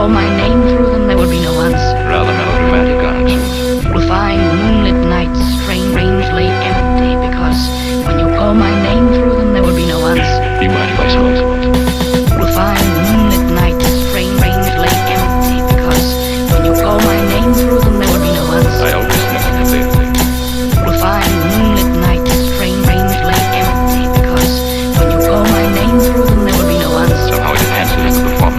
call my name through them, there would be no answer. Rather melodramatic, aren't you? We'll find moonlit nights strangely empty, because when you call my name through them, there would be no answer. You mind if I smoke? We'll find moonlit nights strangely empty, because when you call my name through them, there would be no answer. I always listen clearly. We'll find moonlit nights strangely empty, because when you call my name through them, there would be no answer. Somehow it enhances the performance.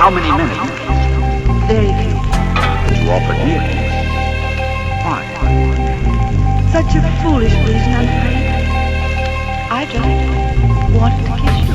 How many minutes? Very few. But you offered me a kiss. Why? Such a foolish reason, I'm afraid. I just wanted to kiss you.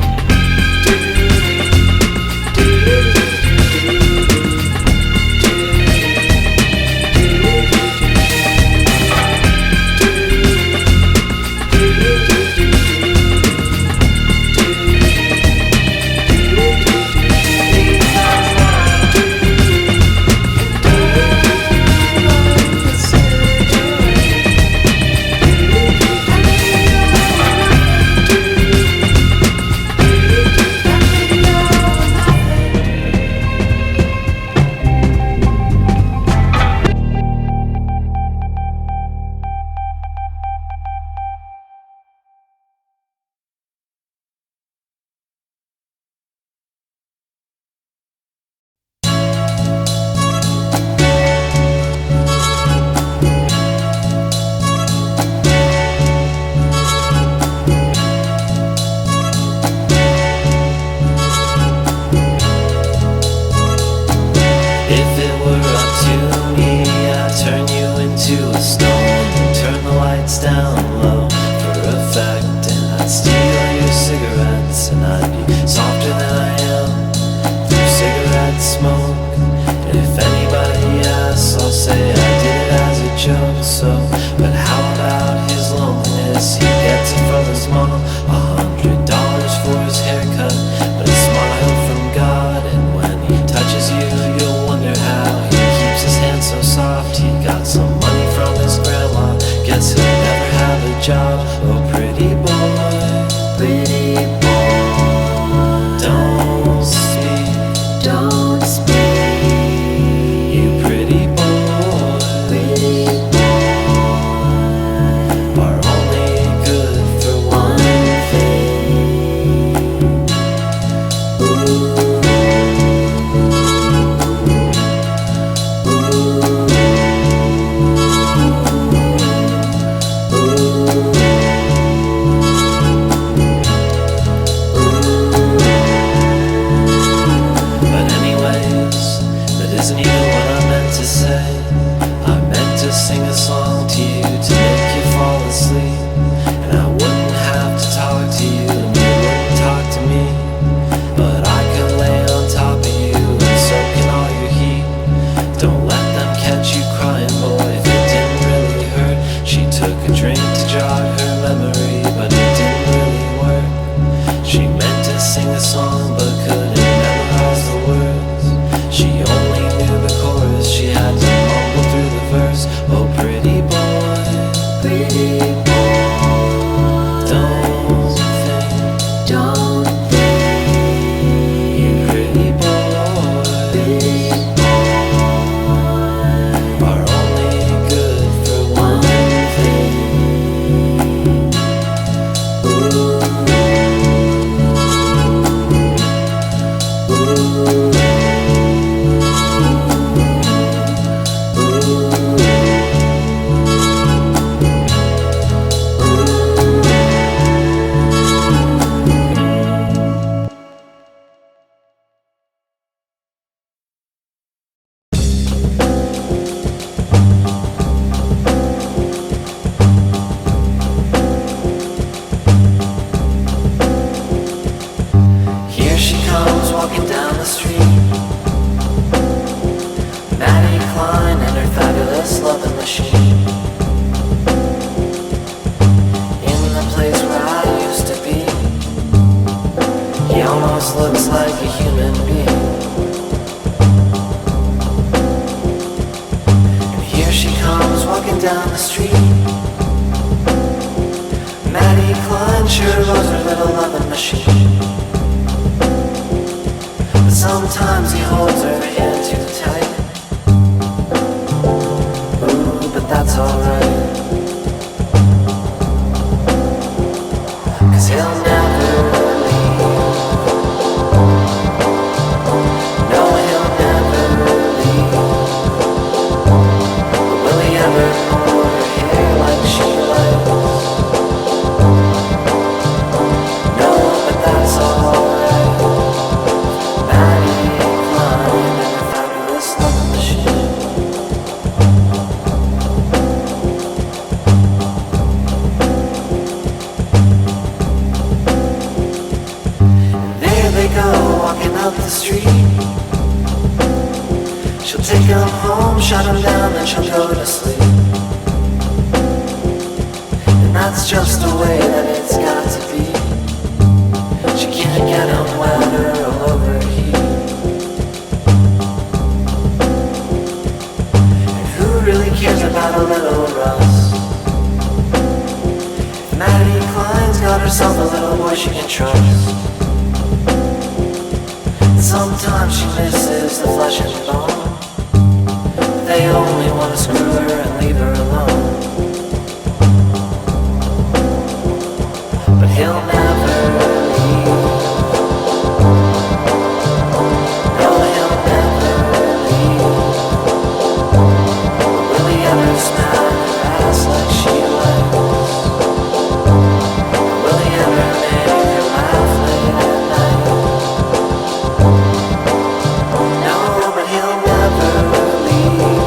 job. Oh, pretty boy, don't speak, don't speak. You pretty boy, are only good for one thing. But anyways, that isn't even what I meant to say. I meant to sing a song to you to make you fall asleep. And I wouldn't have to talk to you and you wouldn't talk to me. But I could lay on top of you and soak in all your heat. Don't let them catch you crying, boy, if it didn't really hurt. She took a drink to jog her memory, but it didn't really work. She meant to sing a song but couldn't memorize the words. She only knew the chorus, she had to mumble through the verse. Oh, pretty boy, don't think, you pretty boy, are only good for one thing. Here she comes walking down the street, Maddie Klein and her fabulous loving machine. In the place where I used to be, he almost looks like a human being. And here she comes walking down the street, Maddie Klein sure loves her little loving machine. But sometimes he holds her hand too tight. Ooh, but that's alright, 'cause he'll never leave. No, he'll never leave. But will he ever pull her hair like she likes? No, but that's alright. Maddie Klein and her fabulous loving machine. And there they go, walking up the street. She'll take him home, shut him down, then she'll go to sleep. And that's just the way that it's got to be. She can't get him wet or he'll overheat. And who really cares about a little rust? If Maddie Klein's got herself a little boy she can trust. And sometimes she misses the flesh and bone. They only want to screw her and leave her alone. But he'll never leave. No, he'll never leave. Will he ever smack her ass like she likes? Will he ever make her laugh late at night? No, but he'll never leave.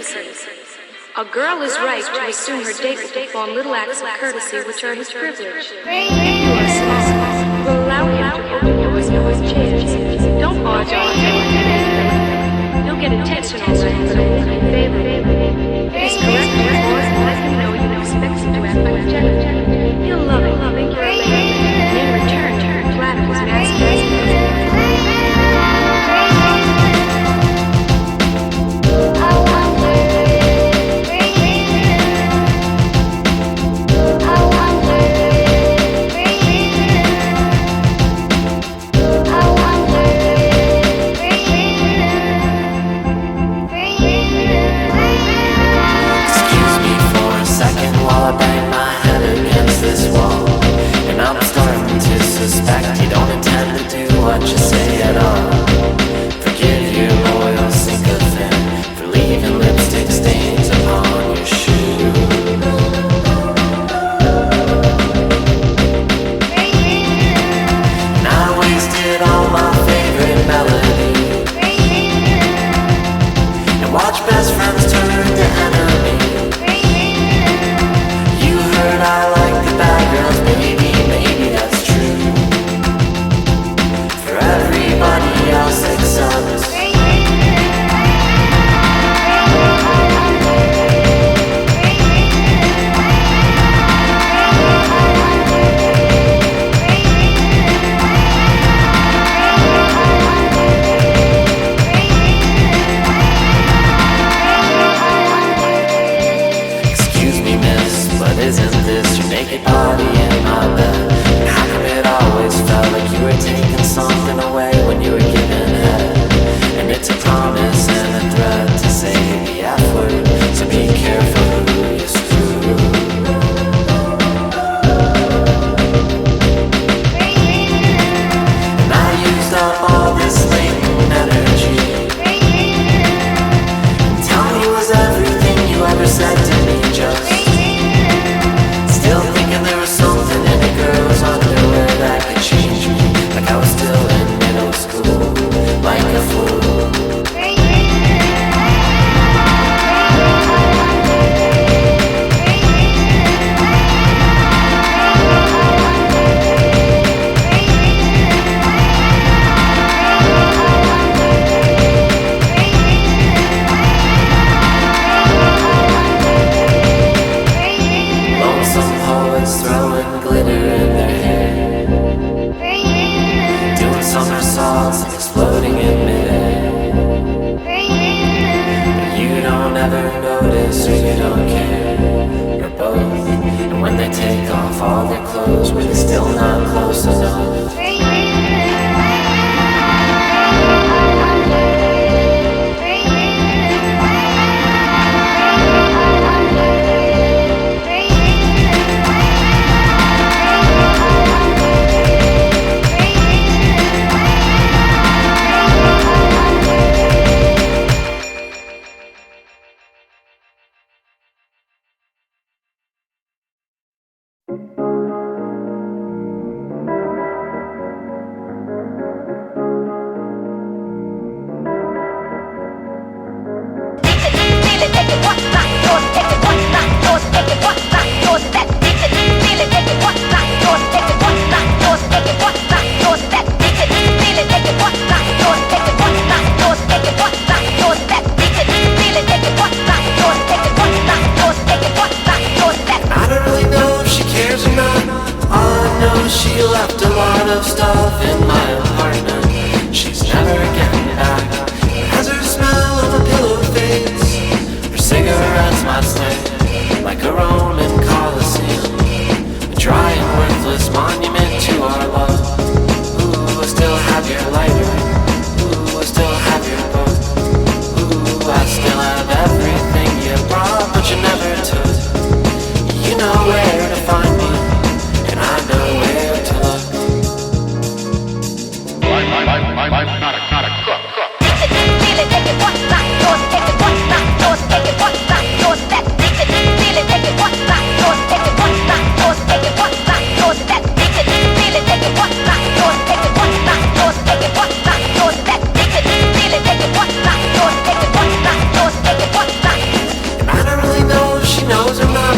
courtesy. A girl is right to assume her date will perform little acts of courtesy which are his privilege. You are small. Will allow him to open doors and hold chairs. Don't barge on him. He'll get attention all right, but it won't be favorable. It is correct to pause and let him know you expect him to act like a gentleman. He'll love it, think you're a lady, and in return, flatter his master. Suspect you don't intend to do what you say at all. Forgive your loyal sycophant for leaving lipstick stains upon your shoe. And I wasted all my favorite melody and watched best friends turn to enemy. You heard I like the bad girls, baby, maybe that's true. Everybody else except excuse me, miss, but isn't this your naked body in my bed? And how come it always felt like you were taking something away when you were giving head? And it's a promise and a threat to say the F word, so be careful who you screw. And I used up all this latent energy. And tell me, was everything you ever said to me just still thinking there was something in a girl's underwear that could change me, like I was still in middle school?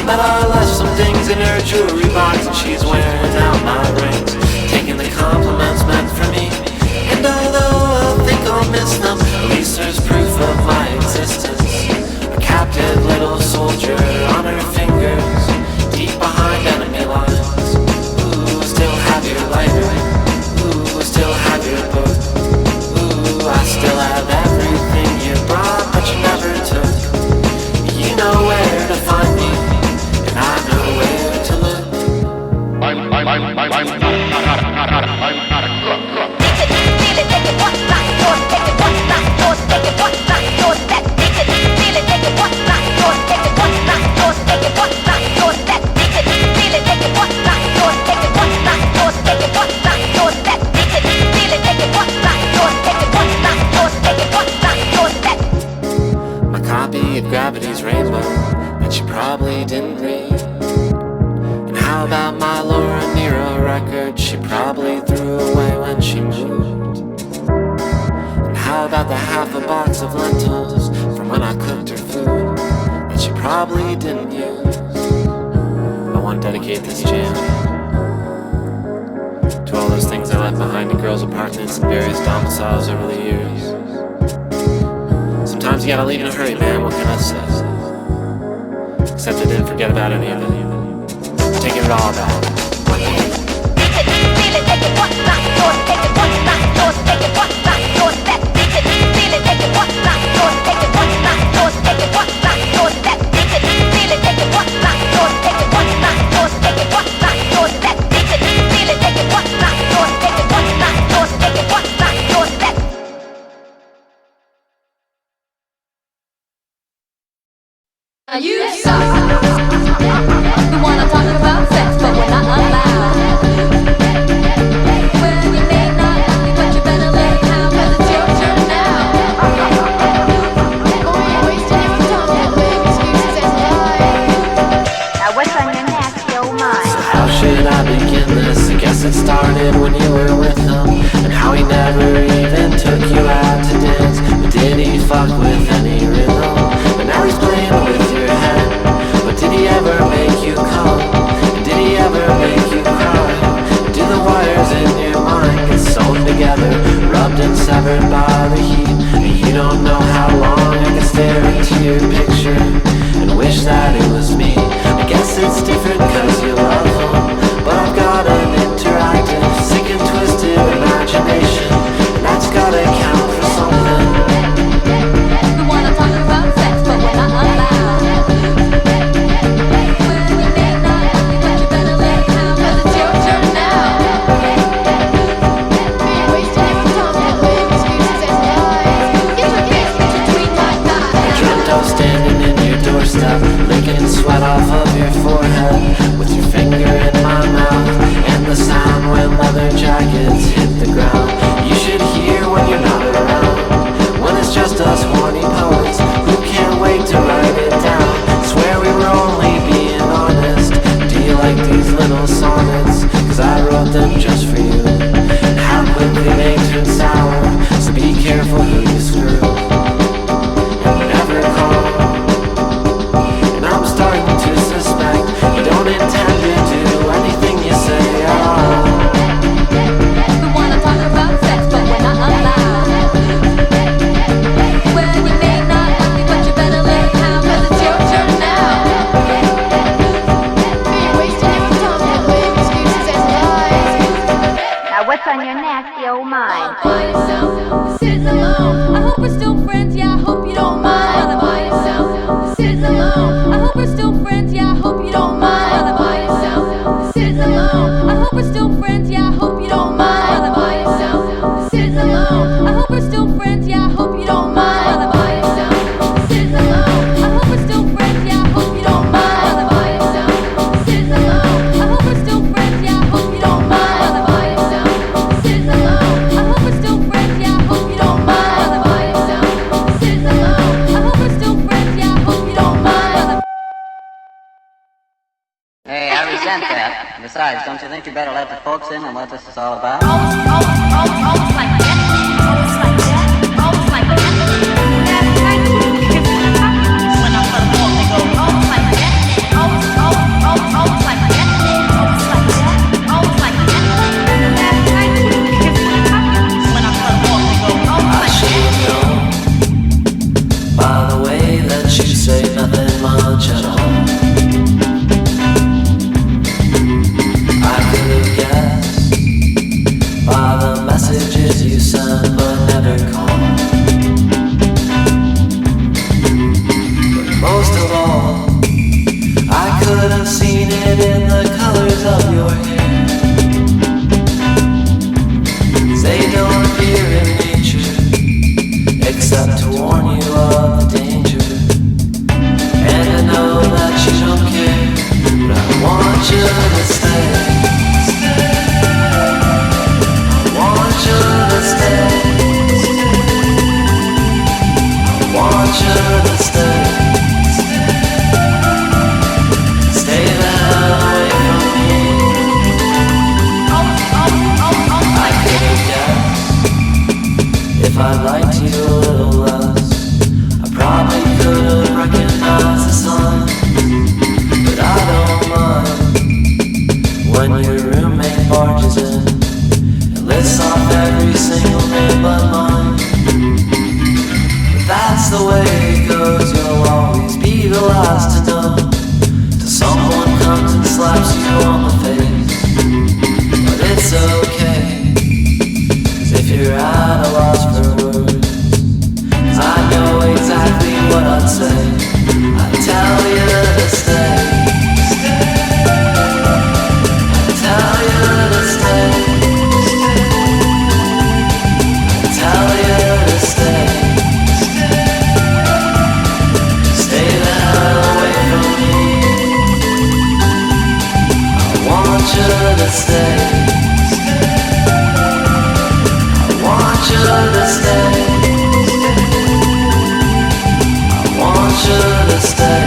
But I left some things in her jewelry box, and she's wearing out my rings, taking the compliments meant for me. And although I think I'll miss them, at least there's proof of my existence. A captive little soldier on her fingers, deep behind enemy lines. Ooh, still have your lighter. Ooh, still have your book. Ooh, I still have everything you brought, but you never took. You know where to find me, and I know where to look. I'm not a crook. My copy of Gravity's Rainbow that you probably didn't read. And how about my Laura Nyro record she probably threw away when she moved? And how about the half a box of lentils from when I cooked her food that she probably didn't use? I want to dedicate this jam to all those things I left behind in girls' apartments and various domiciles over the years. Sometimes you gotta leave in a hurry, man, what can I say? Except I didn't forget about any of it. I'm taking it all back. Now you suck. The one I'm talking about sex, but we're not allowed. Well, you may not like me, but you better lay down, 'cause it's your turn now. Now what's on your nasty old mind? So how should I begin this? I guess it started when you were with him, and how he never even took you out to dance. But did he fuck with any rhythm? But now he's playing with your head. But did he ever make you come? And did he ever make you cry? And do the wires in your mind get sewn together, rubbed and severed by the heat? And you don't know how long I can stare into your picture and wish that it was me. I guess it's different 'cause you love him, but I've got an interactive, sick and twisted imagination, and that's gotta count for something. The one I'm talking about sex, but we're not allowed. Well, you may not like me, but you better lay down, 'cause it's your turn now. Dreamt of standing in your doorstep, licking sweat off of your forehead, with your finger in my mouth, and the sound when leather jackets hit the ground. You should hear when you're not around, when it's just us horny poets who can't wait to write it down. Swear we were only being honest. Do you like these little sonnets? 'Cause I wrote them just for you. And how quickly they turn sour, so be careful who you screw. And never call. And I'm starting to suspect you don't intend to do anything you say at all. The one I'm talking about sex, but we're not allowed. Well, you may not like me, but you better lay down, 'cause it's your turn now. Now what's on your nasty old mind? By yourself, sitting alone. I hope we're still friends, yeah, I hope you don't mind. By yourself, sitting alone. I hope we're still friends, yeah, I hope you don't mind. By yourself, sitting alone. I hope we're still friends, yeah, I hope you don't mind. By yourself, sitting alone. I hope we're still friends, yeah, I hope you don't mind. By yourself, sitting alone. I hope we're still friends, yeah, I hope you don't mind. By yourself, sitting alone. I hope we're still friends, yeah, I hope you don't mind. By yourself, sitting alone. I hope we're still friends, yeah, I hope you don't mind. By yourself, sitting alone. I hope we're still friends, yeah, I hope you don't mind. Hey, I resent that. Besides, don't you think you better let the folks in on what this is all about? Almost like that. Almost like that. Almost like that. When I put them on, they go almost like that. Almost have seen it in the colors of your hair. They don't appear in nature, except to warn you of the danger. And I know that you don't care, but I want you to stay. I want you to stay. I want you to stay. Stay the hell away from me. I could've guessed if I liked you a little less. I probably could've recognized the sun. But I don't mind when your roommate barges in and lists off every single name but mine. But that's the way it goes, you'll always be the last to know, till someone comes and slaps you on the face. But it's okay, 'cause if you're at a loss for words, I know exactly what I'd say. I'd tell you to stay. I'd tell you to stay. I'd tell you to stay. Stay the hell away from me. I want you to stay. I want you to stay. I want you to stay.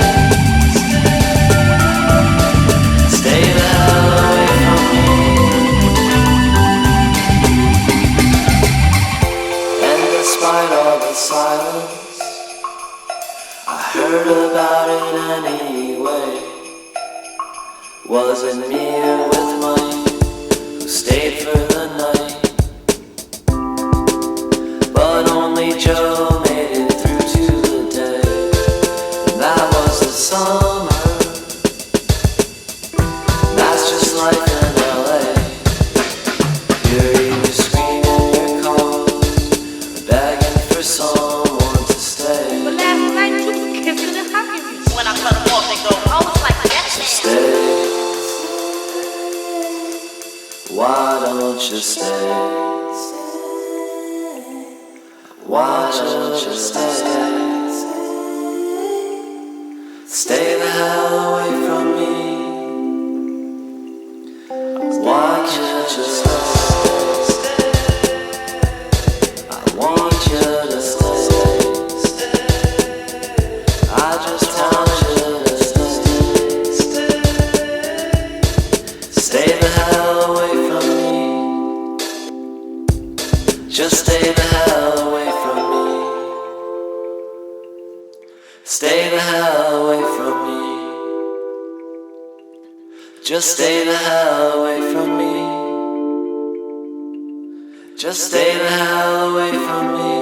Stay the hell away from me. And despite all the silence, I heard about it anyway. Was it me or with Mike who stayed for the night? But only Joe made it through to the day. And that was the summer. That's just life in LA. You're either screaming your calls or begging for someone to stay. But last night you was kissing and hugging me. When I cut them off, they go, oh, it's like that. Stay. Why don't you stay? Why don't you stay? Stay the hell away from me. Why can't you stay? I want you to stay. I just want you to stay. Stay the hell away from me. Just stay the hell away from me. Stay the hell away from me. Just stay the hell away from me. Just stay the hell away from me.